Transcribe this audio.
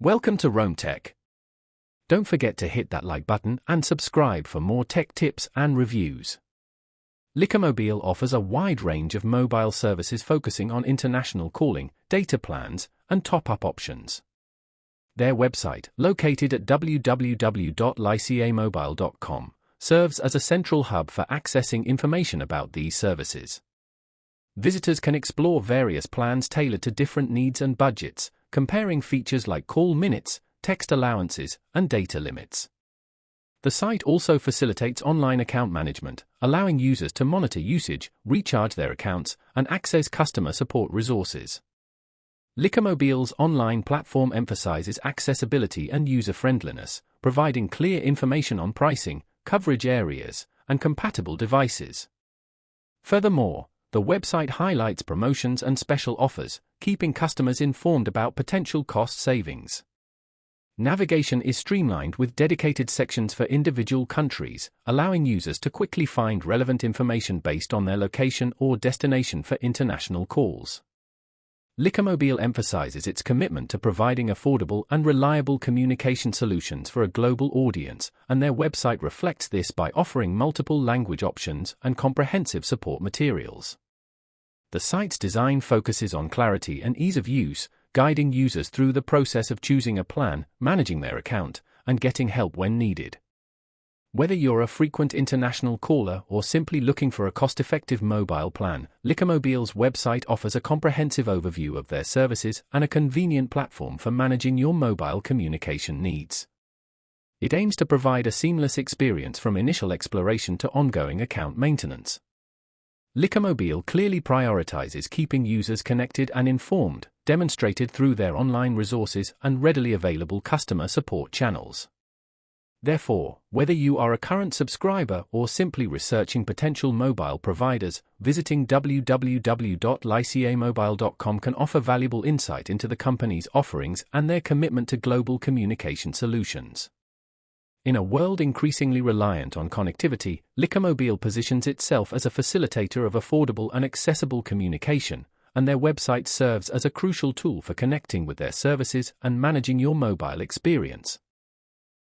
Welcome to Rome Tech. Don't forget to hit that like button and subscribe for more tech tips and reviews. Lycamobile offers a wide range of mobile services focusing on international calling, data plans, and top-up options. Their website, located at www.lycamobile.com, serves as a central hub for accessing information about these services. Visitors can explore various plans tailored to different needs and budgets, comparing features like call minutes, text allowances, and data limits. The site also facilitates online account management, allowing users to monitor usage, recharge their accounts, and access customer support resources. Lycamobile's online platform emphasizes accessibility and user-friendliness, providing clear information on pricing, coverage areas, and compatible devices. Furthermore, the website highlights promotions and special offers, keeping customers informed about potential cost savings. Navigation is streamlined with dedicated sections for individual countries, allowing users to quickly find relevant information based on their location or destination for international calls. Lycamobile emphasizes its commitment to providing affordable and reliable communication solutions for a global audience, and their website reflects this by offering multiple language options and comprehensive support materials. The site's design focuses on clarity and ease of use, guiding users through the process of choosing a plan, managing their account, and getting help when needed. Whether you're a frequent international caller or simply looking for a cost-effective mobile plan, Lycamobile's website offers a comprehensive overview of their services and a convenient platform for managing your mobile communication needs. It aims to provide a seamless experience from initial exploration to ongoing account maintenance. Lycamobile clearly prioritizes keeping users connected and informed, demonstrated through their online resources and readily available customer support channels. Therefore, whether you are a current subscriber or simply researching potential mobile providers, visiting www.lycamobile.com can offer valuable insight into the company's offerings and their commitment to global communication solutions. In a world increasingly reliant on connectivity, Lycamobile positions itself as a facilitator of affordable and accessible communication, and their website serves as a crucial tool for connecting with their services and managing your mobile experience.